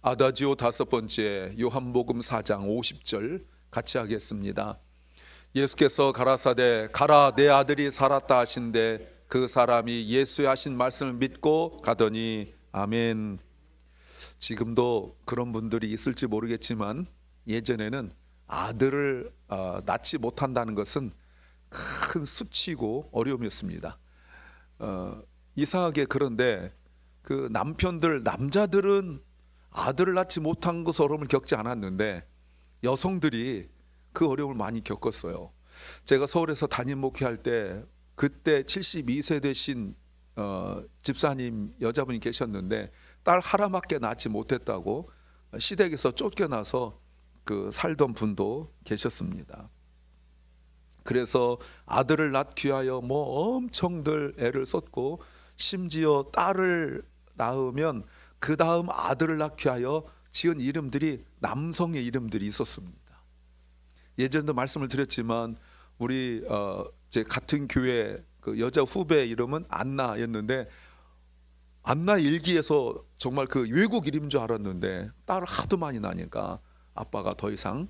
아다지오 5번째 요한복음 4장 50절 같이 하겠습니다. 예수께서 가라사대 가라 내 아들이 살았다 하신대 그 사람이 예수의 하신 말씀을 믿고 가더니 아멘. 지금도 그런 분들이 있을지 모르겠지만 예전에는 아들을 낳지 못한다는 것은 큰 수치고 어려움이었습니다. 이상하게 그런데 그 남자들은 아들을 낳지 못한 것을 어려움을 겪지 않았는데 여성들이 그 어려움을 많이 겪었어요. 제가 서울에서 담임 목회할 때 그때 72세 되신 집사님 여자분이 계셨는데 딸 하나밖에 낳지 못했다고 시댁에서 쫓겨나서 그 살던 분도 계셨습니다. 그래서 아들을 낳기 위하여 엄청들 애를 썼고 심지어 딸을 낳으면 그 다음 아들을 낳기 위하여 지은 이름들이 남성의 이름들이 있었습니다. 예전에도 말씀을 드렸지만 우리 제 같은 교회 그 여자 후배 이름은 안나였는데 안나 일기에서 정말 그 외국 이름인 줄 알았는데 딸을 하도 많이 낳으니까 아빠가 더 이상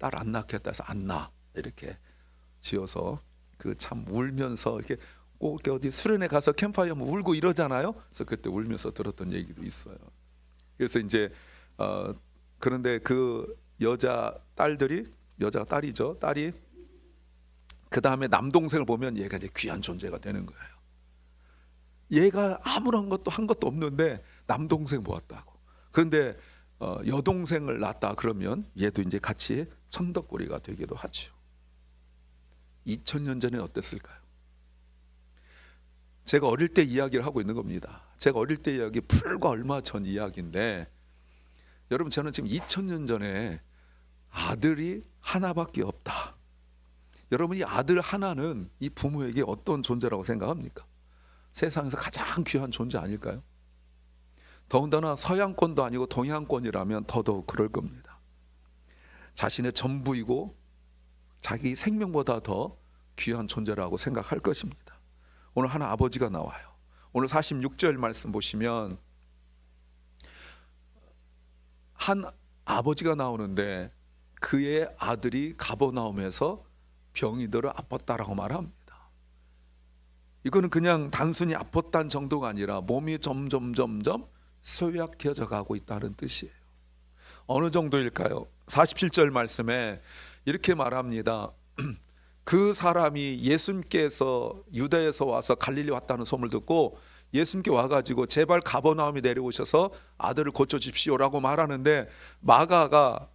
딸 안 낳겠다 해서 안나 이렇게 지어서 그 참 울면서 이렇게 꼭 이렇게 어디 수련회 가서 캠프파이어 울고 이러잖아요. 그래서 그때 울면서 들었던 얘기도 있어요. 그래서 이제 그런데 그 여자가 딸이죠. 딸이 그 다음에 남동생을 보면 얘가 이제 귀한 존재가 되는 거예요. 얘가 아무런 것도 한 것도 없는데 남동생 모았다고. 그런데 여동생을 낳았다 그러면 얘도 이제 같이 천덕꾸리가 되기도 하죠. 2000년 전에 어땠을까요? 제가 어릴 때 이야기를 하고 있는 겁니다. 제가 어릴 때 이야기 불과 얼마 전 이야기인데 여러분 저는 지금 2000년 전에 아들이 하나밖에 없다. 여러분 이 아들 하나는 이 부모에게 어떤 존재라고 생각합니까? 세상에서 가장 귀한 존재 아닐까요? 더군다나 서양권도 아니고 동양권이라면 더더욱 그럴 겁니다. 자신의 전부이고 자기 생명보다 더 귀한 존재라고 생각할 것입니다. 오늘 하나 아버지가 나와요. 오늘 46절 말씀 보시면 한 아버지가 나오는데 그의 아들이 가버나움에서 병이 들어 아팠다라고 말합니다. 이거는 그냥 단순히 아팠다는 정도가 아니라 몸이 점점 쇠약해져 가고 있다는 뜻이에요. 어느 정도일까요? 47절 말씀에 이렇게 말합니다. 그 사람이 예수님께서 유다에서 와서 갈릴리 왔다는 소문을 듣고 예수님께 와가지고 제발 가버나움에 내려오셔서 아들을 고쳐주십시오라고 말하는데 마가가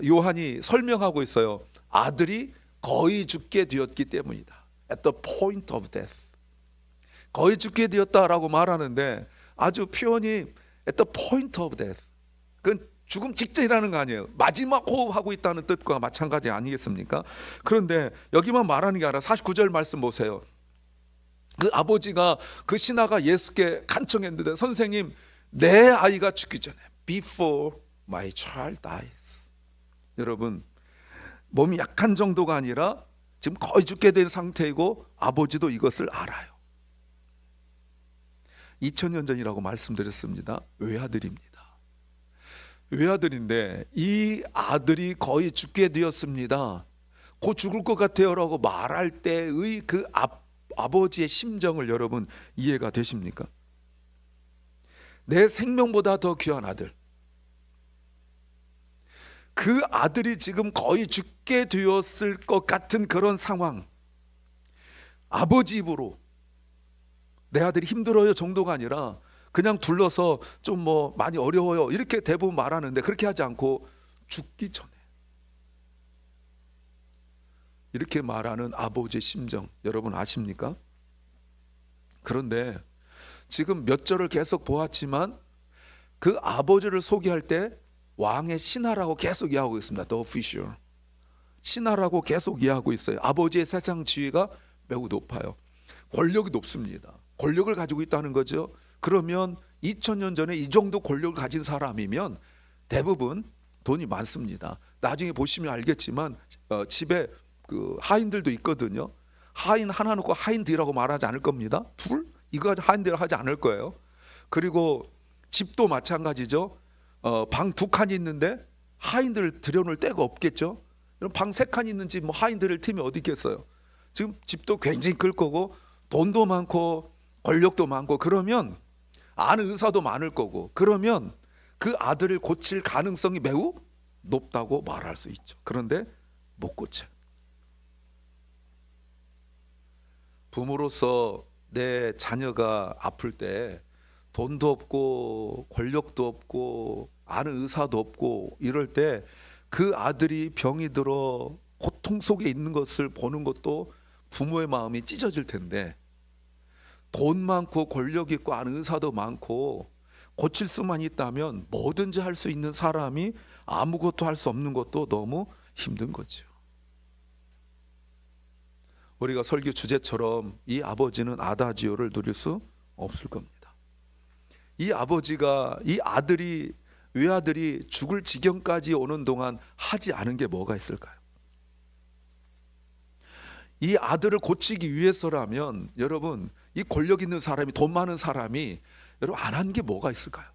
요한이 설명하고 있어요. 아들이 거의 죽게 되었기 때문이다. At the point of death. 거의 죽게 되었다라고 말하는데 아주 표현이 at the point of death. 그건 죽음 직전이라는 거 아니에요. 마지막 호흡하고 있다는 뜻과 마찬가지 아니겠습니까? 그런데 여기만 말하는 게 아니라 49절 말씀 보세요. 그 아버지가 그 신하가 예수께 간청했는데 선생님 내 아이가 죽기 전에 before my child dies. 여러분 몸이 약한 정도가 아니라 지금 거의 죽게 된 상태이고 아버지도 이것을 알아요. 2000년 전이라고 말씀드렸습니다. 외아들입니다. 외아들인데 이 아들이 거의 죽게 되었습니다. 곧 죽을 것 같아요 라고 말할 때의 그 아버지의 심정을 여러분 이해가 되십니까? 내 생명보다 더 귀한 아들, 그 아들이 지금 거의 죽게 되었을 것 같은 그런 상황, 아버지 입으로 내 아들이 힘들어요 정도가 아니라 그냥 둘러서 좀 많이 어려워요 이렇게 대부분 말하는데 그렇게 하지 않고 죽기 전에 이렇게 말하는 아버지의 심정 여러분 아십니까? 그런데 지금 몇 절을 계속 보았지만 그 아버지를 소개할 때 왕의 신하라고 계속 이야기하고 있습니다. The official. 신하라고 계속 이야기하고 있어요. 아버지의 세상 지위가 매우 높아요. 권력이 높습니다. 권력을 가지고 있다는 거죠. 그러면 2000년 전에 이 정도 권력을 가진 사람이면 대부분 돈이 많습니다. 나중에 보시면 알겠지만 집에 그 하인들도 있거든요. 하인 하나 놓고 하인들이라고 말하지 않을 겁니다. 둘? 이거 하인들 하지 않을 거예요. 그리고 집도 마찬가지죠. 방 2칸이 있는데 하인들을 들여놓을 데가 없겠죠. 방 3칸 있는 집 하인들을 팀이 어디 있겠어요. 지금 집도 굉장히 클 거고 돈도 많고 권력도 많고, 그러면 아는 의사도 많을 거고, 그러면 그 아들을 고칠 가능성이 매우 높다고 말할 수 있죠. 그런데 못 고쳐요. 부모로서 내 자녀가 아플 때 돈도 없고 권력도 없고 아는 의사도 없고 이럴 때 그 아들이 병이 들어 고통 속에 있는 것을 보는 것도 부모의 마음이 찢어질 텐데, 돈 많고 권력 있고 아는 의사도 많고 고칠 수만 있다면 뭐든지 할 수 있는 사람이 아무것도 할 수 없는 것도 너무 힘든 거죠. 우리가 설교 주제처럼 이 아버지는 아다지오를 누릴 수 없을 겁니다. 이 아버지가, 이 아들이, 외아들이 죽을 지경까지 오는 동안 하지 않은 게 뭐가 있을까요? 이 아들을 고치기 위해서라면 여러분, 이 권력 있는 사람이, 돈 많은 사람이 여러분 안 한 게 뭐가 있을까요?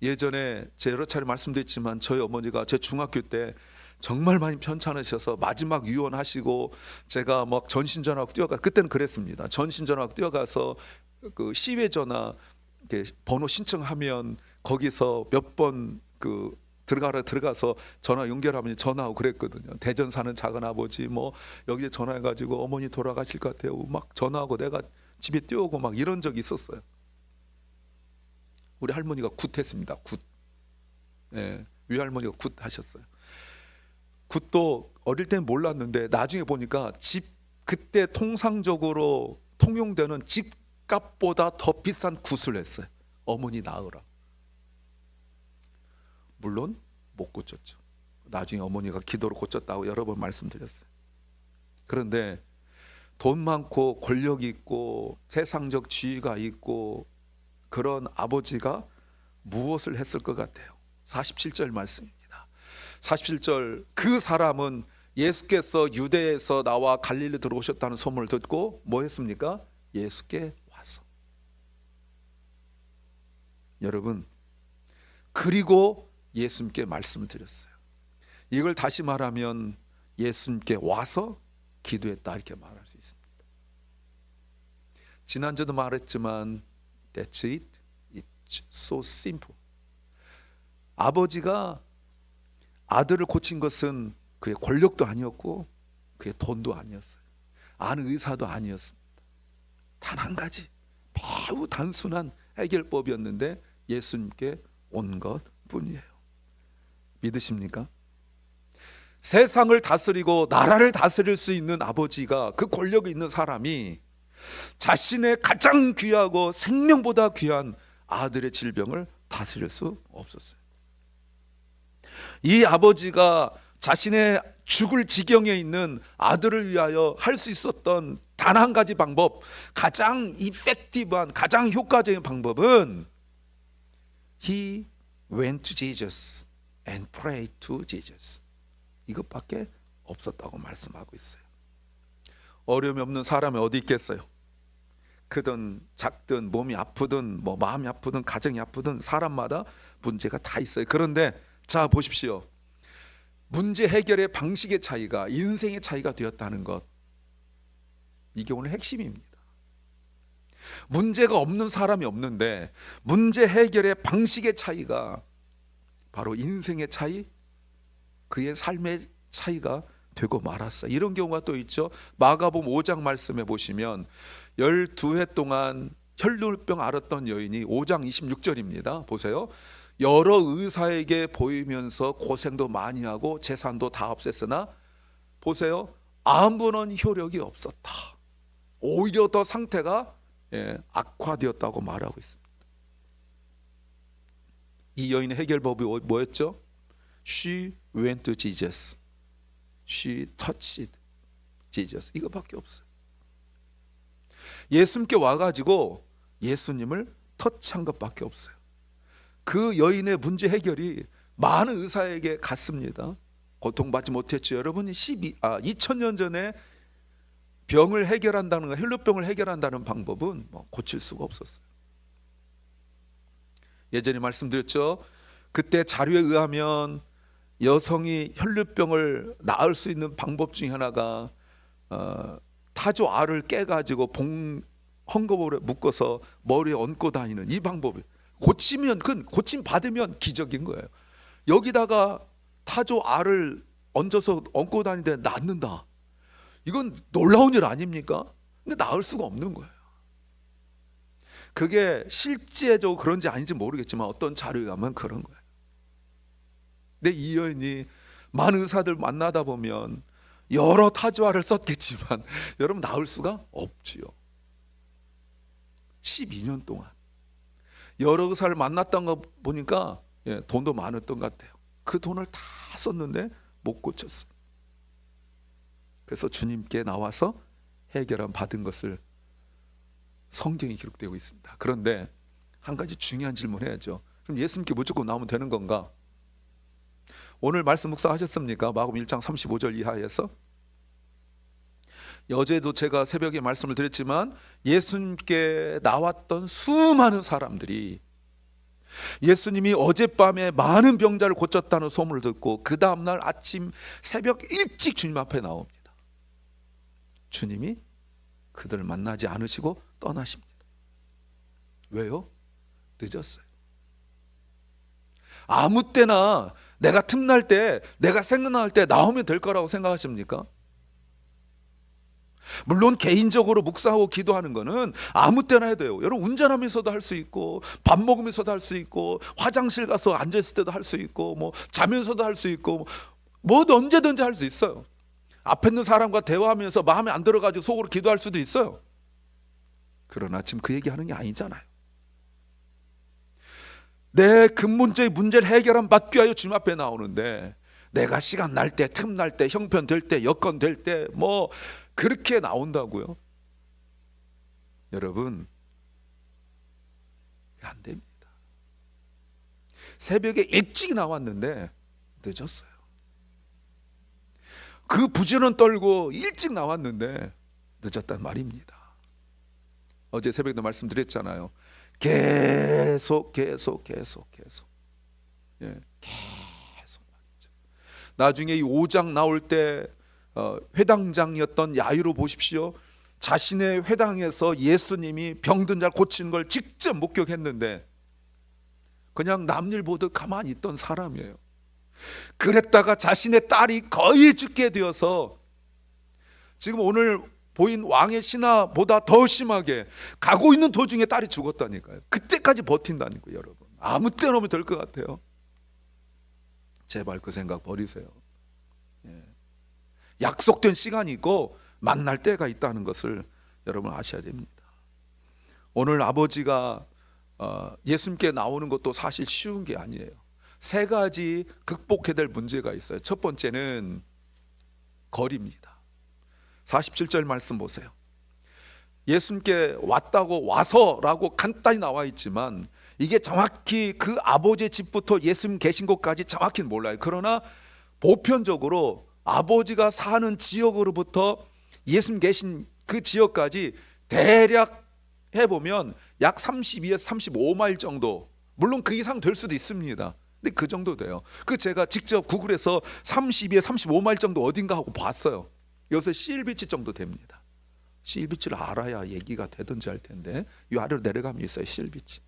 예전에 제 여러 차례 말씀드렸지만 저희 어머니가 제 중학교 때 정말 많이 편찮으셔서 마지막 유언하시고 제가 막 전신전화하고 뛰어가, 그때는 그랬습니다. 전신전화하고 뛰어가서 그 시외 전화 번호 신청하면 거기서 몇 번 들어가서 전화 연결하면 전화하고 그랬거든요. 대전 사는 작은 아버지 여기에 전화해가지고 어머니 돌아가실 것 같아요. 막 전화하고 내가 집에 뛰어오고 막 이런 적이 있었어요. 우리 할머니가 굿했습니다. 굿. 예, 외할머니가 굿 하셨어요. 굿도 어릴 땐 몰랐는데 나중에 보니까 그때 통상적으로 통용되는 집값보다 더 비싼 굿을 했어요. 어머니 낳으라. 물론 못 고쳤죠. 나중에 어머니가 기도로 고쳤다고 여러 번 말씀드렸어요. 그런데 돈 많고 권력이 있고 세상적 지위가 있고 그런 아버지가 무엇을 했을 것 같아요? 47절 말씀입니다. 47절, 그 사람은 예수께서 유대에서 나와 갈릴리 들어오셨다는 소문을 듣고 뭐 했습니까? 예수께 와서. 여러분, 그리고 예수님께 말씀을 드렸어요. 이걸 다시 말하면 예수님께 와서 기도했다, 이렇게 말할 수 있습니다. 지난주도 말했지만 That's it. It's so simple. 아버지가 아들을 고친 것은 그의 권력도 아니었고 그의 돈도 아니었어요. 아는 의사도 아니었습니다. 단 한 가지 매우 단순한 해결법이었는데 예수님께 온 것뿐이에요. 믿으십니까? 세상을 다스리고 나라를 다스릴 수 있는 아버지가, 그 권력이 있는 사람이 자신의 가장 귀하고 생명보다 귀한 아들의 질병을 다스릴 수 없었어요. 이 아버지가 자신의 죽을 지경에 있는 아들을 위하여 할 수 있었던 단 한 가지 방법, 가장 이펙티브한, 가장 효과적인 방법은 He went to Jesus and prayed to Jesus. 이것밖에 없었다고 말씀하고 있어요. 어려움이 없는 사람이 어디 있겠어요? 크든 작든 몸이 아프든 마음이 아프든 가정이 아프든 사람마다 문제가 다 있어요. 그런데 자 보십시오. 문제 해결의 방식의 차이가 인생의 차이가 되었다는 것, 이게 오늘 핵심입니다. 문제가 없는 사람이 없는데 문제 해결의 방식의 차이가 바로 인생의 차이, 그의 삶의 차이가 되고 말았어요. 이런 경우가 또 있죠. 마가복음 5장 말씀에 보시면 12해 동안 혈루병 앓았던 여인이 5장 26절입니다. 보세요. 여러 의사에게 보이면서 고생도 많이 하고 재산도 다 없앴으나 보세요. 아무런 효력이 없었다. 오히려 더 상태가 악화되었다고 말하고 있습니다. 이 여인의 해결법이 뭐였죠? She went to Jesus. She touched Jesus. 이거밖에 없어요. 예수님께 와가지고 예수님을 터치한 것밖에 없어요. 그 여인의 문제 해결이 많은 의사에게 갔습니다. 고통받지 못했죠. 여러분이 2000년 전에 병을 해결한다는 거, 혈루병을 해결한다는 방법은 고칠 수가 없었어요. 예전에 말씀드렸죠. 그때 자료에 의하면 여성이 혈류병을 나을 수 있는 방법 중에 하나가 타조 알을 깨가지고 헝겊으로 묶어서 머리에 얹고 다니는 이 방법이 고침 받으면 기적인 거예요. 여기다가 타조 알을 얹어서 얹고 다니는데 낫는다. 이건 놀라운 일 아닙니까? 근데 나을 수가 없는 거예요. 그게 실제적으로 그런지 아닌지 모르겠지만 어떤 자료에 가면 그런 거예요. 근데 이 여인이 많은 의사들 만나다 보면 여러 타조알을 썼겠지만 여러분 나을 수가 없지요. 12년 동안 여러 의사를 만났던 거 보니까 돈도 많았던 것 같아요. 그 돈을 다 썼는데 못 고쳤어요. 그래서 주님께 나와서 해결함 받은 것을 성경에 기록되고 있습니다. 그런데 한 가지 중요한 질문을 해야죠. 그럼 예수님께 무조건 나오면 되는 건가? 오늘 말씀 묵상하셨습니까? 마가복음 1장 35절 이하에서. 어제도 제가 새벽에 말씀을 드렸지만 예수님께 나왔던 수많은 사람들이 예수님이 어젯밤에 많은 병자를 고쳤다는 소문을 듣고 그 다음날 아침 새벽 일찍 주님 앞에 나옵니다. 주님이 그들을 만나지 않으시고 떠나십니다. 왜요? 늦었어요. 아무 때나 내가 틈날 때, 내가 생각날 때 나오면 될 거라고 생각하십니까? 물론 개인적으로 묵상하고 기도하는 거는 아무 때나 해도 돼요. 여러분 운전하면서도 할 수 있고, 밥 먹으면서도 할 수 있고, 화장실 가서 앉아있을 때도 할 수 있고, 뭐 자면서도 할 수 있고, 뭐 언제든지 할 수 있어요. 앞에 있는 사람과 대화하면서 마음에 안 들어가지고 속으로 기도할 수도 있어요. 그러나 지금 그 얘기하는 게 아니잖아요. 내 근본적인 문제를 해결한 받기 위하여 주님 앞에 나오는데 내가 시간 날 때, 틈 날 때, 형편 될 때, 여건 될 때 뭐 그렇게 나온다고요? 여러분 안 됩니다. 새벽에 일찍 나왔는데 늦었어요. 그 부지런 떨고 일찍 나왔는데 늦었단 말입니다. 어제 새벽에도 말씀드렸잖아요. 계속 말이죠. 나중에 이 5장 나올 때 회당장이었던 야이로 보십시오. 자신의 회당에서 예수님이 병든 자를 고치는 걸 직접 목격했는데 그냥 남일 보듯 가만히 있던 사람이에요. 그랬다가 자신의 딸이 거의 죽게 되어서 지금 오늘 보인 왕의 신하보다 더 심하게 가고 있는 도중에 딸이 죽었다니까요. 그때까지 버틴다니까요. 여러분 아무 때나 오면 될 것 같아요. 제발 그 생각 버리세요. 약속된 시간이 있고 만날 때가 있다는 것을 여러분 아셔야 됩니다. 오늘 아버지가 예수님께 나오는 것도 사실 쉬운 게 아니에요. 세 가지 극복해야 될 문제가 있어요. 첫 번째는 거리입니다. 47절 말씀 보세요. 예수님께 왔다고 와서라고 간단히 나와 있지만 이게 정확히 그 아버지의 집부터 예수님 계신 곳까지 정확히는 몰라요. 그러나 보편적으로 아버지가 사는 지역으로부터 예수님 계신 그 지역까지 대략 해보면 약 32에서 35마일 정도, 물론 그 이상 될 수도 있습니다. 근데 그 정도 돼요. 그 제가 직접 구글에서 32에서 35마일 정도 어딘가 하고 봤어요. 여기서 실비치 정도 됩니다. 실비치를 알아야 얘기가 되든지 할 텐데 이 아래로 내려가면 있어요. 실비치.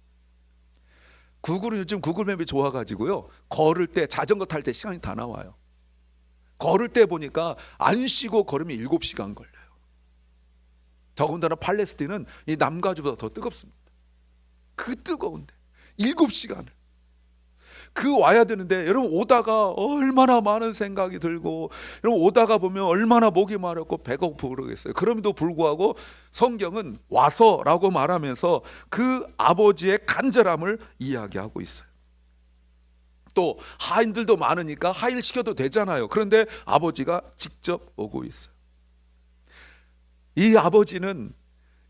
구글은 요즘 구글맵이 좋아가지고요, 걸을 때 자전거 탈 때 시간이 다 나와요. 걸을 때 보니까 안 쉬고 걸으면 7시간 걸려요. 더군다나 팔레스틴은 이 남가주보다 더 뜨겁습니다. 그 뜨거운데 7시간을 그 와야 되는데, 여러분 오다가 얼마나 많은 생각이 들고, 여러분 오다가 보면 얼마나 목이 마르고 배가 고프고 그러겠어요. 그럼에도 불구하고 성경은 와서라고 말하면서 그 아버지의 간절함을 이야기하고 있어요. 또 하인들도 많으니까 하인 시켜도 되잖아요. 그런데 아버지가 직접 오고 있어요. 이 아버지는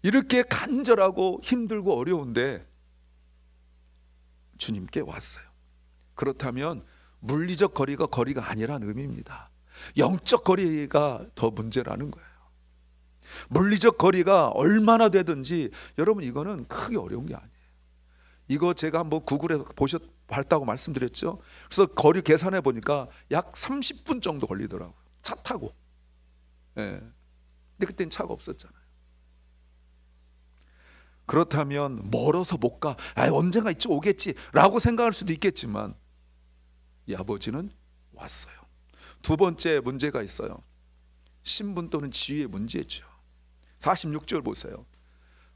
이렇게 간절하고 힘들고 어려운데 주님께 왔어요. 그렇다면 물리적 거리가 아니라는 의미입니다. 영적 거리가 더 문제라는 거예요. 물리적 거리가 얼마나 되든지 여러분 이거는 크게 어려운 게 아니에요. 이거 제가 한번 구글에서 봤다고 말씀드렸죠. 그래서 거리 계산해 보니까 약 30분 정도 걸리더라고요. 차 타고. 예. 근데 그때는 차가 없었잖아요. 그렇다면 멀어서 못 가. 언젠가 이쪽 오겠지 라고 생각할 수도 있겠지만 이 아버지는 왔어요. 두 번째 문제가 있어요. 신분 또는 지위의 문제죠. 46절 보세요.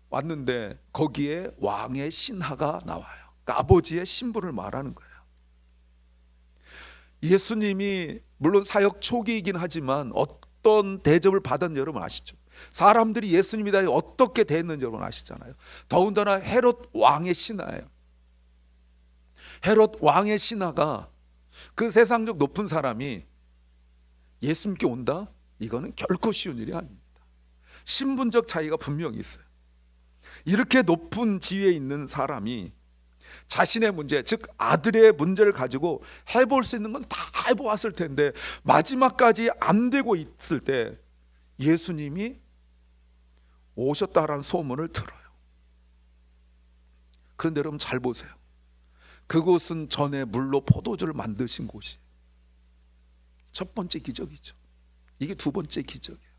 왔는데 거기에 왕의 신하가 나와요. 그러니까 아버지의 신분을 말하는 거예요. 예수님이 물론 사역 초기이긴 하지만 어떤 대접을 받았는지 여러분 아시죠? 사람들이 예수님에 대해 어떻게 대했는지 여러분 아시잖아요. 더군다나 헤롯 왕의 신하예요. 헤롯 왕의 신하가 그 세상적 높은 사람이 예수님께 온다? 이거는 결코 쉬운 일이 아닙니다. 신분적 차이가 분명히 있어요. 이렇게 높은 지위에 있는 사람이 자신의 문제, 즉 아들의 문제를 가지고 해볼 수 있는 건 다 해보았을 텐데 마지막까지 안 되고 있을 때 예수님이 오셨다라는 소문을 들어요. 그런데 여러분 잘 보세요. 그곳은 전에 물로 포도주를 만드신 곳이 첫 번째 기적이죠. 이게 두 번째 기적이에요.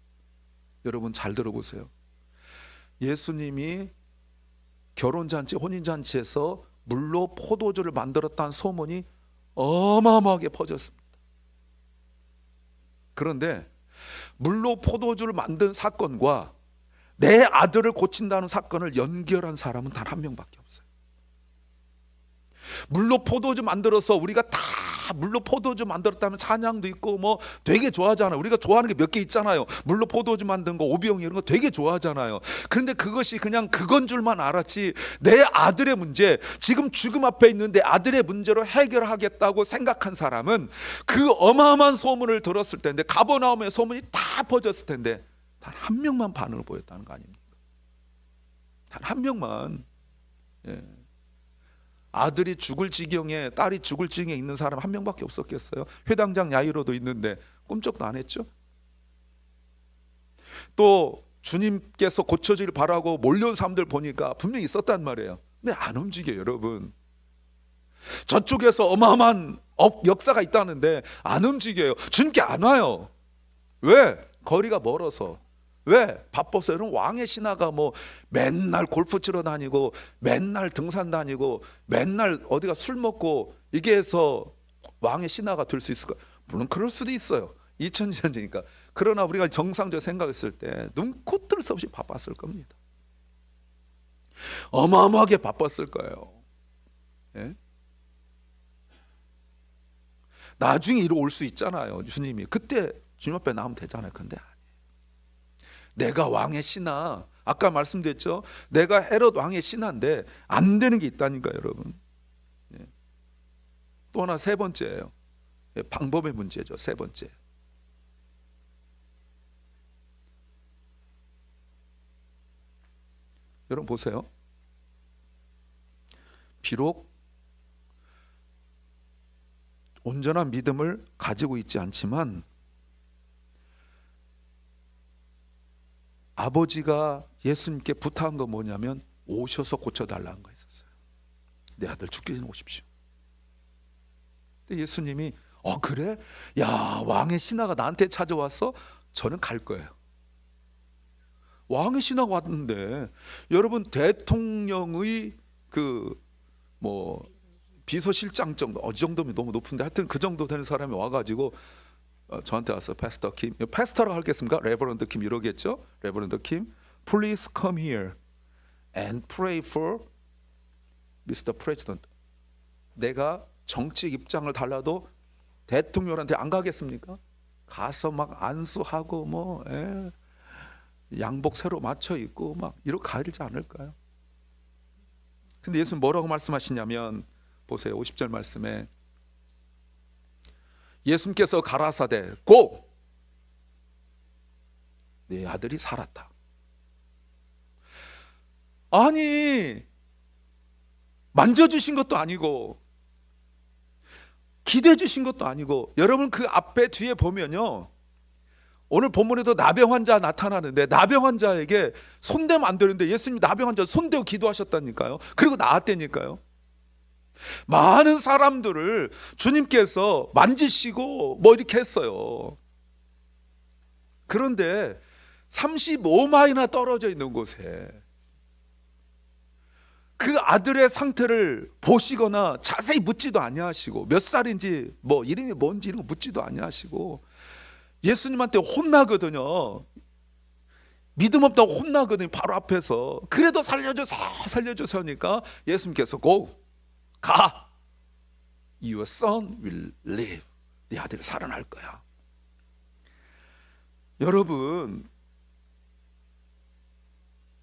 여러분 잘 들어보세요. 예수님이 결혼잔치, 혼인잔치에서 물로 포도주를 만들었다는 소문이 어마어마하게 퍼졌습니다. 그런데 물로 포도주를 만든 사건과 내 아들을 고친다는 사건을 연결한 사람은 단 한 명밖에 없어요. 물로 포도주 만들어서 우리가 다 물로 포도주 만들었다면 찬양도 있고 뭐 되게 좋아하잖아요. 우리가 좋아하는 게 몇 개 있잖아요. 물로 포도주 만든 거, 오병이 이런 거 되게 좋아하잖아요. 그런데 그것이 그냥 그건 줄만 알았지 내 아들의 문제, 지금 죽음 앞에 있는 내 아들의 문제로 해결하겠다고 생각한 사람은 그 어마어마한 소문을 들었을 텐데, 가버나움의 소문이 다 퍼졌을 텐데 단 한 명만 반응을 보였다는 거 아닙니까? 단 한 명만. 예. 아들이 죽을 지경에, 딸이 죽을 지경에 있는 사람 한 명밖에 없었겠어요? 회당장 야이로도 있는데 꿈쩍도 안 했죠? 또 주님께서 고쳐지길 바라고 몰려온 사람들 보니까 분명히 있었단 말이에요. 근데 안 움직여요, 여러분. 저쪽에서 어마어마한 역사가 있다는데 안 움직여요. 주님께 안 와요. 왜? 거리가 멀어서. 왜? 바빠서. 여러분 왕의 신하가 뭐 맨날 골프 치러 다니고 맨날 등산 다니고 맨날 어디가 술 먹고 이게 해서 왕의 신하가 될 수 있을까? 물론 그럴 수도 있어요. 2000년 전이니까. 그러나 우리가 정상적으로 생각했을 때 눈코 뜰 새 없이 바빴을 겁니다. 어마어마하게 바빴을 거예요. 예? 나중에 이리 올 수 있잖아요. 주님이 그때 주님 앞에 나오면 되잖아요. 근데 내가 왕의 신하, 아까 말씀드렸죠. 내가 헤롯 왕의 신하인데 안 되는 게 있다니까 여러분. 예. 또 하나 세 번째예요. 예, 방법의 문제죠. 세 번째. 여러분 보세요. 비록 온전한 믿음을 가지고 있지 않지만 아버지가 예수님께 부탁한 건 뭐냐면 오셔서 고쳐달라는 거 있었어요. 내 아들 죽기 전에 오십시오. 근데 예수님이 그래? 야, 왕의 신하가 나한테 찾아왔어? 저는 갈 거예요. 왕의 신하가 왔는데 여러분 대통령의 비서실장 정도, 이 정도면 너무 높은데 하여튼 그 정도 되는 사람이 와가지고 저한테 왔어. 패스터 킴. 패스터라고 하겠습니까? 레버런드 킴 이러겠죠? 레버런드 킴, please come here and pray for Mr. President. 내가 정치 입장을 달라도 대통령한테 안 가겠습니까? 가서 막 안수하고 양복 새로 맞춰 입고 막 이렇게 가지 않을까요? 근데 예수는 뭐라고 말씀하시냐면 보세요. 50절 말씀에 예수님께서 가라사대 고! 네 아들이 살았다. 아니 만져주신 것도 아니고 기대해 주신 것도 아니고 여러분 그 앞에 뒤에 보면요 오늘 본문에도 나병 환자 나타나는데 나병 환자에게 손대면 안 되는데 예수님이 나병 환자 손대고 기도하셨다니까요. 그리고 나았다니까요. 많은 사람들을 주님께서 만지시고 뭐 이렇게 했어요. 그런데 35마일이나 떨어져 있는 곳에 그 아들의 상태를 보시거나 자세히 묻지도 아니하시고 몇 살인지 뭐 이름이 뭔지 이런 거 묻지도 아니하시고 예수님한테 혼나거든요. 믿음 없다고 혼나거든요. 바로 앞에서. 그래도 살려주세요 하니까 예수님께서 가, your son will live. 네 아들이 살아날 거야. 여러분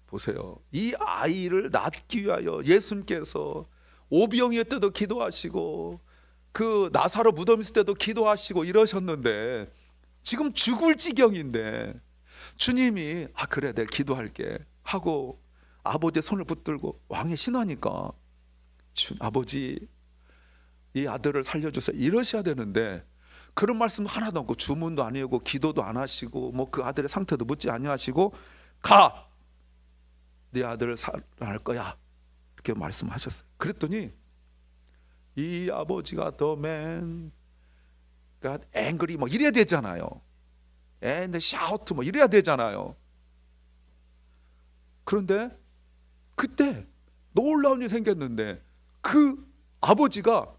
보세요. 이 아이를 낳기 위하여 예수님께서 오병이어 때도 기도하시고 그 나사로 무덤 있을 때도 기도하시고 이러셨는데 지금 죽을 지경인데 주님이 그래 내가 기도할게 하고 아버지의 손을 붙들고 왕의 신하니까 아버지 이 아들을 살려주세요 이러셔야 되는데 그런 말씀 하나도 없고 주문도 아니고 기도도 안 하시고 뭐 그 아들의 상태도 묻지 아니하시고 가! 네 아들을 살아날 거야 이렇게 말씀하셨어요. 그랬더니 이 아버지가 the man got angry 뭐 이래야 되잖아요. and shout 뭐 이래야 되잖아요. 그런데 그때 놀라운 일이 생겼는데 그 아버지가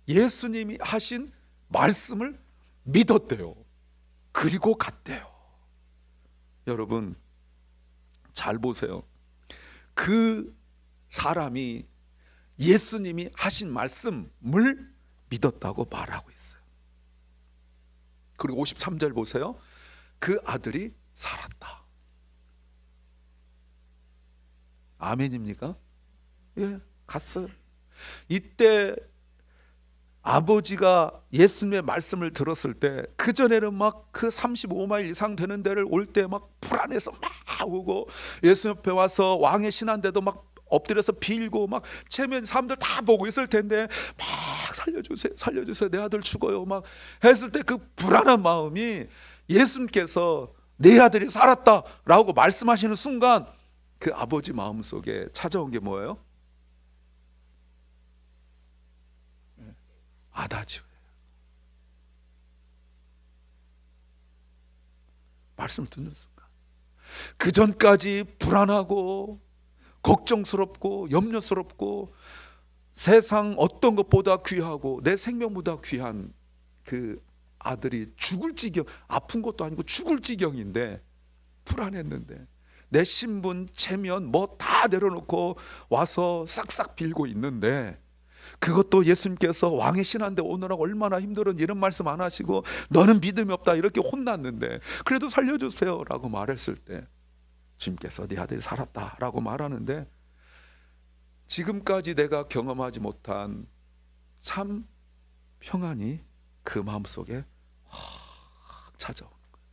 예수님이 하신 말씀을 믿었대요. 그리고 갔대요. 여러분 잘 보세요. 그 사람이 예수님이 하신 말씀을 믿었다고 말하고 있어요. 그리고 53절 보세요. 그 아들이 살았다. 아멘입니까? 예, 갔어요. 이때 아버지가 예수님의 말씀을 들었을 때 그전에는 막 그 35마일 이상 되는 데를 올 때 막 불안해서 막 오고 예수님 옆에 와서 왕의 신한데도 막 엎드려서 빌고 막 체면 사람들 다 보고 있을 텐데 막 살려주세요 내 아들 죽어요 막 했을 때 그 불안한 마음이 예수님께서 내 아들이 살았다라고 말씀하시는 순간 그 아버지 마음속에 찾아온 게 뭐예요? 아다지오예요. 말씀을 듣는 순간 그 전까지 불안하고 걱정스럽고 염려스럽고 세상 어떤 것보다 귀하고 내 생명보다 귀한 그 아들이 죽을 지경, 아픈 것도 아니고 죽을 지경인데 불안했는데 내 신분, 체면 뭐 다 내려놓고 와서 싹싹 빌고 있는데 그것도 예수님께서 왕의 신한데 오느라고 얼마나 힘들은 이런 말씀 안 하시고 너는 믿음이 없다 이렇게 혼났는데 그래도 살려주세요 라고 말했을 때 주님께서 네 아들이 살았다 라고 말하는데 지금까지 내가 경험하지 못한 참 평안이 그 마음속에 확 찾아오는 거예요.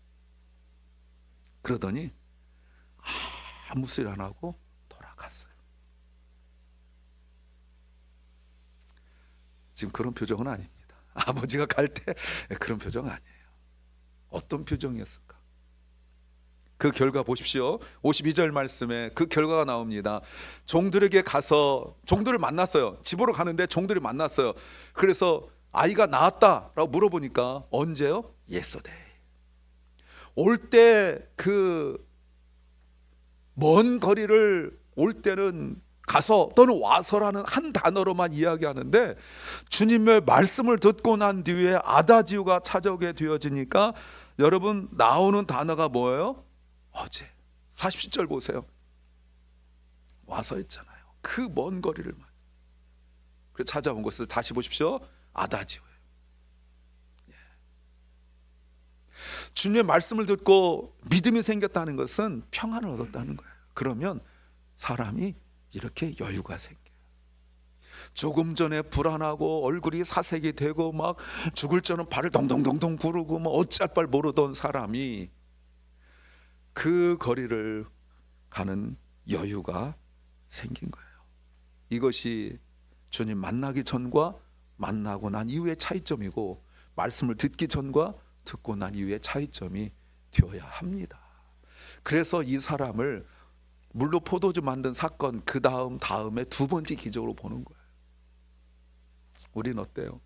그러더니 아무 소리 안 하고 돌아갔어요. 지금 그런 표정은 아닙니다. 아버지가 갈 때 그런 표정 아니에요. 어떤 표정이었을까? 그 결과 보십시오. 52절 말씀에 그 결과가 나옵니다. 종들에게 가서 종들을 만났어요. 집으로 가는데 종들이 만났어요. 그래서 아이가 나았다라고 물어보니까 언제요? yesterday. 올 때 그 먼 거리를 올 때는 가서 또는 와서라는 한 단어로만 이야기하는데 주님의 말씀을 듣고 난 뒤에 아다지오가 찾아오게 되어지니까 여러분 나오는 단어가 뭐예요? 어제. 47절 보세요. 와서 했잖아요. 그 먼 거리를 그래서 찾아온 것을 다시 보십시오. 아다지오예요. 주님의 말씀을 듣고 믿음이 생겼다는 것은 평안을 얻었다는 거예요. 그러면 사람이 이렇게 여유가 생겨요. 조금 전에 불안하고 얼굴이 사색이 되고 막 죽을 전은 발을 동동동동 구르고 뭐 어찌할 바를 모르던 사람이 그 거리를 가는 여유가 생긴 거예요. 이것이 주님 만나기 전과 만나고 난 이후의 차이점이고 말씀을 듣기 전과 듣고 난 이후의 차이점이 되어야 합니다. 그래서 이 사람을 물로 포도주 만든 사건 그 다음에 두 번째 기적으로 보는 거예요. 우린 어때요?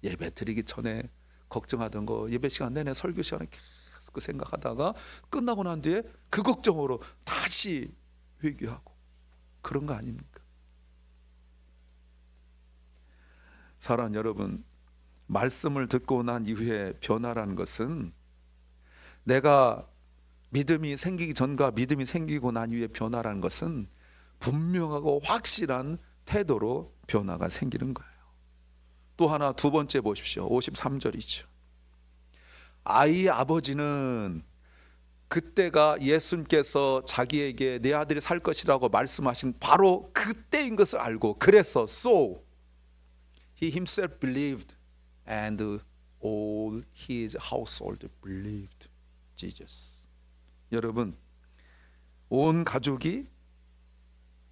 예배 드리기 전에 걱정하던 거 예배 시간 내내 설교 시간에 계속 그 생각하다가 끝나고 난 뒤에 그 걱정으로 다시 회개하고 그런 거 아닙니까? 사랑하는 여러분, 말씀을 듣고 난 이후에 변화라는 것은 내가 믿음이 생기기 전과 믿음이 생기고 난 이후에 변화라는 것은 분명하고 확실한 태도로 변화가 생기는 거예요. 또 하나 두 번째 보십시오. 53절이죠. 아이의 아버지는 그때가 예수님께서 자기에게 내 아들이 살 것이라고 말씀하신 바로 그때인 것을 알고 그래서 so he himself believed and all his household believed Jesus. 여러분, 온 가족이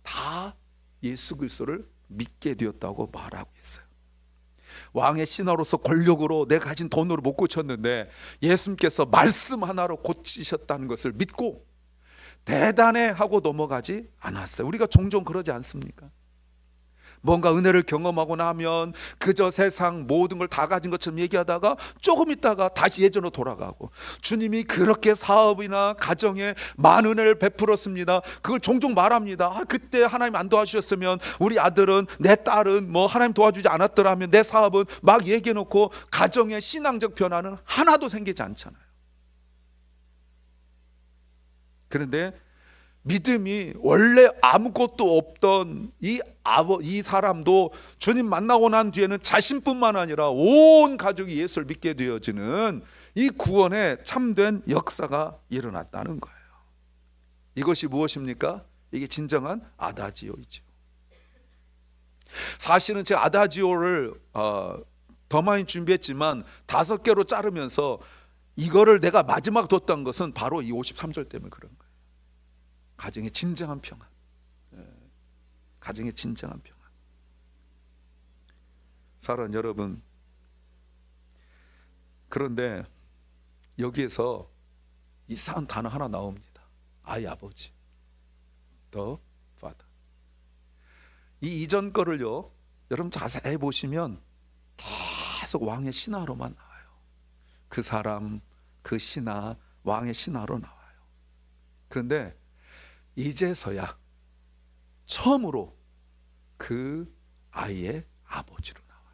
다 예수 그리스도를 믿게 되었다고 말하고 있어요. 왕의 신하로서 권력으로 내가 가진 돈으로 못 고쳤는데 예수님께서 말씀 하나로 고치셨다는 것을 믿고 대단해 하고 넘어가지 않았어요. 우리가 종종 그러지 않습니까? 뭔가 은혜를 경험하고 나면 그저 세상 모든 걸 다 가진 것처럼 얘기하다가 조금 있다가 다시 예전으로 돌아가고, 주님이 그렇게 사업이나 가정에 많은 은혜를 베풀었습니다. 그걸 종종 말합니다. 그때 하나님 안 도와주셨으면 우리 아들은, 내 딸은 뭐 하나님 도와주지 않았더라면 내 사업은, 막 얘기해놓고 가정의 신앙적 변화는 하나도 생기지 않잖아요. 그런데 믿음이 원래 아무것도 없던 이 사람도 주님 만나고 난 뒤에는 자신뿐만 아니라 온 가족이 예수를 믿게 되어지는 이 구원의 참된 역사가 일어났다는 거예요. 이것이 무엇입니까? 이게 진정한 아다지오이죠. 사실은 제가 아다지오를 더 많이 준비했지만 5개로 자르면서 이거를 내가 마지막 뒀던 것은 바로 이 53절 때문에 그런 거예요. 가정의 진정한 평안, 가정의 진정한 평안. 사랑하는 여러분, 그런데 여기에서 이상한 단어 하나 나옵니다. 아이 아버지, the father. 이 이전 거를요, 여러분 자세히 보시면 계속 왕의 신하로만 나와요. 그 사람, 그 신하, 왕의 신하로 나와요. 그런데 이제서야 처음으로 그 아이의 아버지로 나와요.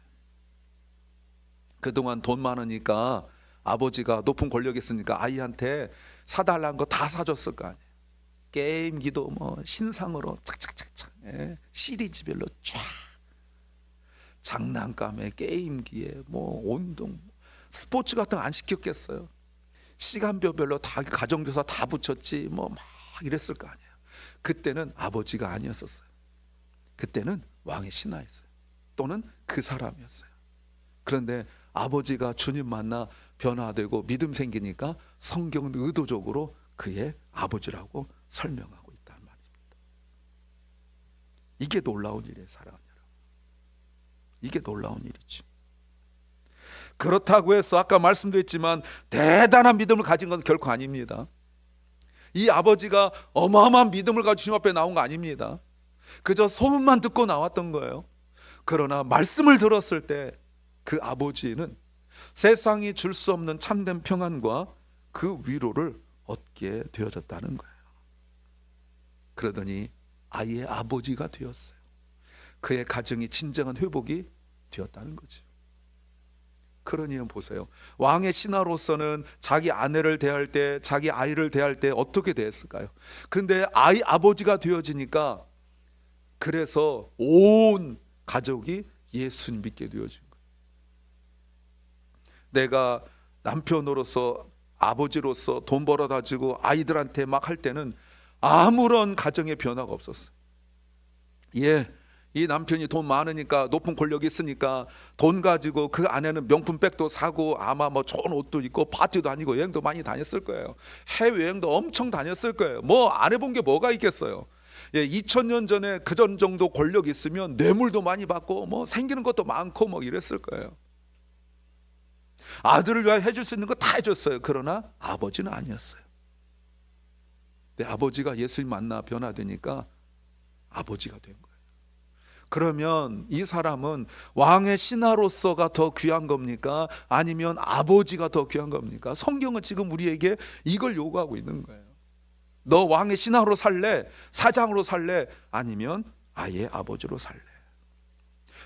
그동안 돈 많으니까 아버지가 높은 권력이 있으니까 아이한테 사달라는 거 다 사줬을 거 아니에요. 게임기도 뭐 신상으로 착착착착, 시리즈별로 쫙, 장난감에 게임기에 뭐 운동, 스포츠 같은 거 안 시켰겠어요. 시간표별로 다 가정교사 다 붙였지 뭐 막 이랬을 거 아니에요. 그때는 아버지가 아니었었어요. 그때는 왕의 신하였어요. 또는 그 사람이었어요. 그런데 아버지가 주님 만나 변화되고 믿음 생기니까 성경은 의도적으로 그의 아버지라고 설명하고 있다는 말입니다. 이게 놀라운 일이에요, 사랑하는 여러분. 이게 놀라운 일이죠. 그렇다고 해서 아까 말씀드렸지만 대단한 믿음을 가진 건 결코 아닙니다. 이 아버지가 어마어마한 믿음을 가지고 주님 앞에 나온 거 아닙니다. 그저 소문만 듣고 나왔던 거예요. 그러나 말씀을 들었을 때 그 아버지는 세상이 줄 수 없는 참된 평안과 그 위로를 얻게 되어졌다는 거예요. 그러더니 아이의 아버지가 되었어요. 그의 가정이 진정한 회복이 되었다는 거죠. 그러니 보세요. 왕의 신하로서는 자기 아내를 대할 때, 자기 아이를 대할 때 어떻게 대했을까요? 그런데 아버지가 되어지니까 그래서 온 가족이 예수님 믿게 되어진 거예요. 내가 남편으로서, 아버지로서 돈 벌어다 주고 아이들한테 막 할 때는 아무런 가정의 변화가 없었어요. 이 남편이 돈 많으니까, 높은 권력이 있으니까 돈 가지고 그 아내는 명품백도 사고 아마 뭐 좋은 옷도 입고 파티도 다니고 여행도 많이 다녔을 거예요. 해외여행도 엄청 다녔을 거예요. 뭐 안 해본 게 뭐가 있겠어요. 2000년 전에 그전 정도 권력이 있으면 뇌물도 많이 받고 뭐 생기는 것도 많고 뭐 이랬을 거예요. 아들을 위하여 해줄 수 있는 거 다 해줬어요. 그러나 아버지는 아니었어요. 근데 아버지가 예수님 만나 변화되니까 아버지가 된 거예요. 그러면 이 사람은 왕의 신하로서가 더 귀한 겁니까? 아니면 아버지가 더 귀한 겁니까? 성경은 지금 우리에게 이걸 요구하고 있는 거예요. 너 왕의 신하로 살래? 사장으로 살래? 아니면 아예 아버지로 살래?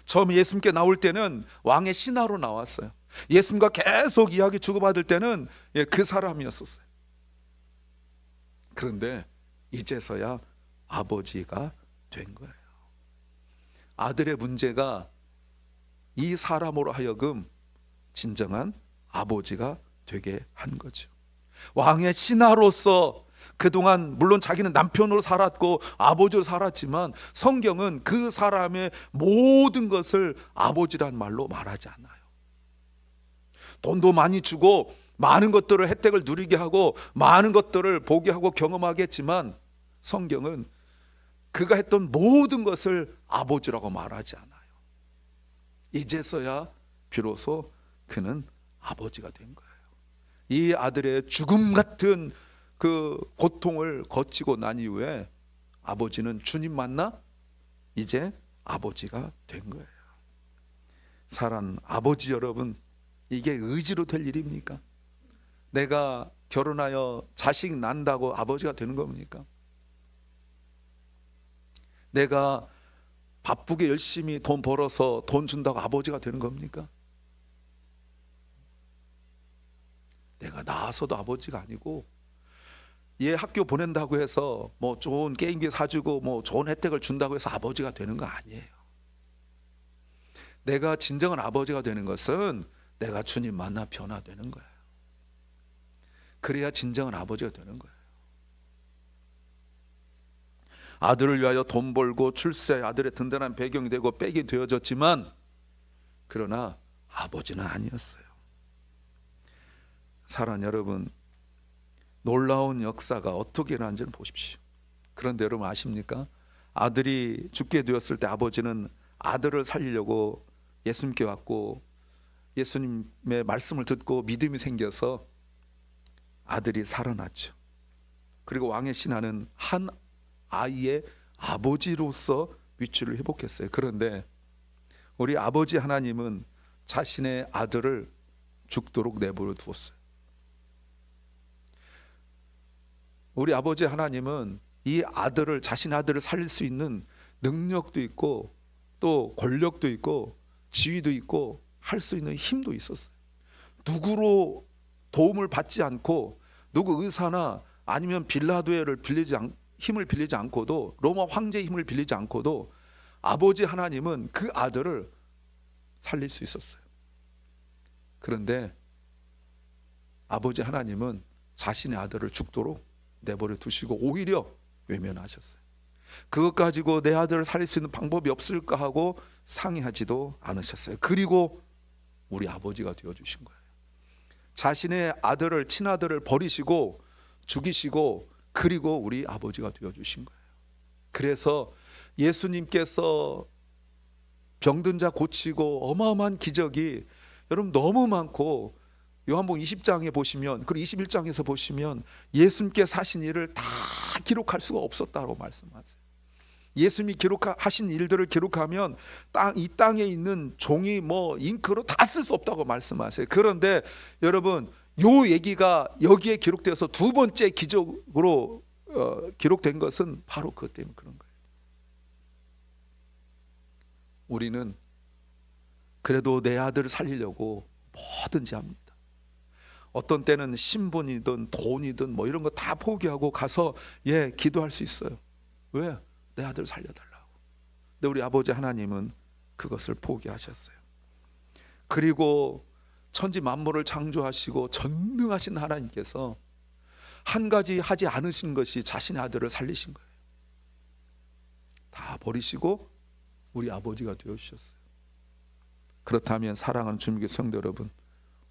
처음에 예수님께 나올 때는 왕의 신하로 나왔어요. 예수님과 계속 이야기 주고받을 때는 그 사람이었었어요. 그런데 이제서야 아버지가 된 거예요. 아들의 문제가 이 사람으로 하여금 진정한 아버지가 되게 한 거죠. 왕의 신하로서 그동안 물론 자기는 남편으로 살았고 아버지로 살았지만 성경은 그 사람의 모든 것을 아버지란 말로 말하지 않아요. 돈도 많이 주고 많은 것들을 혜택을 누리게 하고 많은 것들을 보게 하고 경험하게 했지만 성경은 그가 했던 모든 것을 아버지라고 말하지 않아요. 이제서야 비로소 그는 아버지가 된 거예요. 이 아들의 죽음 같은 그 고통을 거치고 난 이후에 아버지는 주님 만나 이제 아버지가 된 거예요. 사랑하는 아버지 여러분, 이게 의지로 될 일입니까? 내가 결혼하여 자식 난다고 아버지가 되는 겁니까? 내가 바쁘게 열심히 돈 벌어서 돈 준다고 아버지가 되는 겁니까? 내가 낳아서도 아버지가 아니고 얘 학교 보낸다고 해서 뭐 좋은 게임기 사주고 뭐 좋은 혜택을 준다고 해서 아버지가 되는 거 아니에요. 내가 진정한 아버지가 되는 것은 내가 주님 만나 변화되는 거예요. 그래야 진정한 아버지가 되는 거예요. 아들을 위하여 돈 벌고 출세, 아들의 든든한 배경이 되고 백이 되어졌지만 그러나 아버지는 아니었어요. 사랑하는 여러분, 놀라운 역사가 어떻게 일어난지는 보십시오. 그런데 여러분 아십니까? 아들이 죽게 되었을 때 아버지는 아들을 살리려고 예수님께 왔고 예수님의 말씀을 듣고 믿음이 생겨서 아들이 살아났죠. 그리고 왕의 신하는 한 아이의 아버지로서 위치를 회복했어요. 그런데 우리 아버지 하나님은 자신의 아들을 죽도록 내버려 두었어요. 우리 아버지 하나님은 이 아들을, 자신의 아들을 살릴 수 있는 능력도 있고 또 권력도 있고 지위도 있고 할 수 있는 힘도 있었어요. 누구로 도움을 받지 않고 누구 의사나 아니면 빌라도에를 힘을 빌리지 않고도, 로마 황제의 힘을 빌리지 않고도 아버지 하나님은 그 아들을 살릴 수 있었어요. 그런데 아버지 하나님은 자신의 아들을 죽도록 내버려 두시고 오히려 외면하셨어요. 그것 가지고 내 아들을 살릴 수 있는 방법이 없을까 하고 상의하지도 않으셨어요. 그리고 우리 아버지가 되어주신 거예요. 자신의 아들을, 친아들을 버리시고 죽이시고 그리고 우리 아버지가 되어주신 거예요. 그래서 예수님께서 병든 자 고치고 어마어마한 기적이 여러분 너무 많고, 요한복음 20장에 보시면, 그리고 21장에서 보시면 예수님께 사신 일을 다 기록할 수가 없었다고 말씀하세요. 예수님이 하신 일들을 기록하면 이 땅에 있는 종이 뭐 잉크로 다 쓸 수 없다고 말씀하세요. 그런데 여러분, 요 얘기가 여기에 기록되어서 두 번째 기적으로 기록된 것은 바로 그것 때문에 그런 거예요. 우리는 그래도 내 아들을 살리려고 뭐든지 합니다. 어떤 때는 신분이든 돈이든 뭐 이런 거 다 포기하고 가서 기도할 수 있어요. 왜? 내 아들 살려달라고. 근데 우리 아버지 하나님은 그것을 포기하셨어요. 그리고 천지 만물을 창조하시고 전능하신 하나님께서 한 가지 하지 않으신 것이 자신의 아들을 살리신 거예요. 다 버리시고 우리 아버지가 되어주셨어요. 그렇다면 사랑하는 주님의 성도 여러분,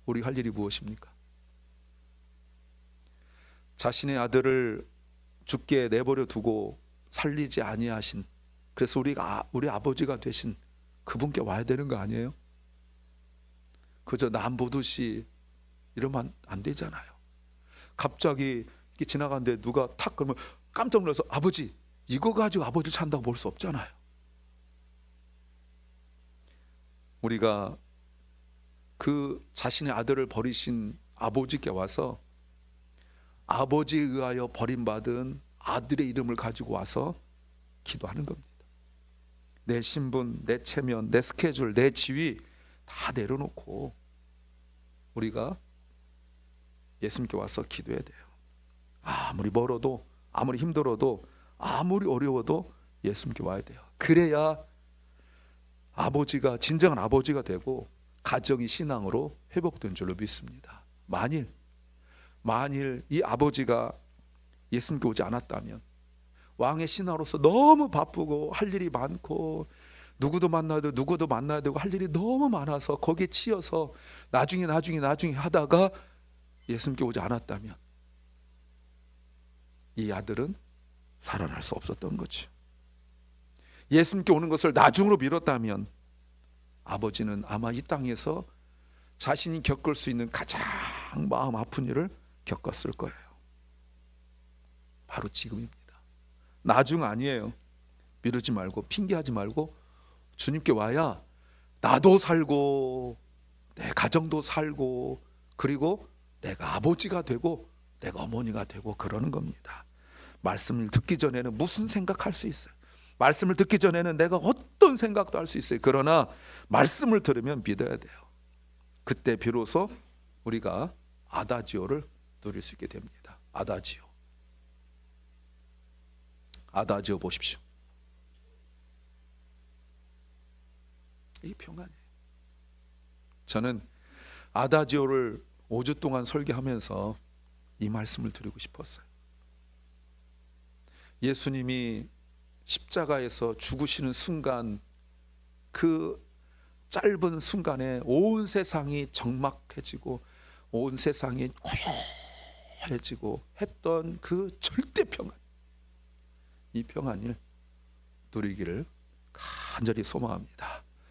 우리 할 일이 무엇입니까? 자신의 아들을 죽게 내버려 두고 살리지 아니하신, 그래서 우리 아버지가 되신 그분께 와야 되는 거 아니에요? 그저 남 보듯이 이러면 안 되잖아요. 갑자기 이렇게 지나가는데 누가 탁 그러면 깜짝 놀라서 아버지 이거 가지고 아버지를 찬다고 볼 수 없잖아요. 우리가 그 자신의 아들을 버리신 아버지께 와서 아버지에 의하여 버림받은 아들의 이름을 가지고 와서 기도하는 겁니다. 내 신분, 내 체면, 내 스케줄, 내 지위 다 내려놓고 우리가 예수님께 와서 기도해야 돼요. 아무리 멀어도, 아무리 힘들어도, 아무리 어려워도 예수님께 와야 돼요. 그래야 아버지가 진정한 아버지가 되고 가정이 신앙으로 회복된 줄로 믿습니다. 만일 이 아버지가 예수님께 오지 않았다면 왕의 신하로서 너무 바쁘고 할 일이 많고 누구도 만나야 되고 할 일이 너무 많아서 거기에 치여서 나중에 하다가 예수님께 오지 않았다면 이 아들은 살아날 수 없었던 거죠. 예수님께 오는 것을 나중으로 미뤘다면 아버지는 아마 이 땅에서 자신이 겪을 수 있는 가장 마음 아픈 일을 겪었을 거예요. 바로 지금입니다. 나중 아니에요. 미루지 말고 핑계하지 말고 주님께 와야 나도 살고 내 가정도 살고 그리고 내가 아버지가 되고 내가 어머니가 되고 그러는 겁니다. 말씀을 듣기 전에는 무슨 생각할 수 있어요. 말씀을 듣기 전에는 내가 어떤 생각도 할 수 있어요. 그러나 말씀을 들으면 믿어야 돼요. 그때 비로소 우리가 아다지오를 누릴 수 있게 됩니다. 아다지오 보십시오. 이 평안이에요. 저는 아다지오를 5주 동안 설교하면서 이 말씀을 드리고 싶었어요. 예수님이 십자가에서 죽으시는 순간, 그 짧은 순간에 온 세상이 적막해지고 온 세상이 고요해지고 했던 그 절대 평안, 이 평안을 누리기를 간절히 소망합니다.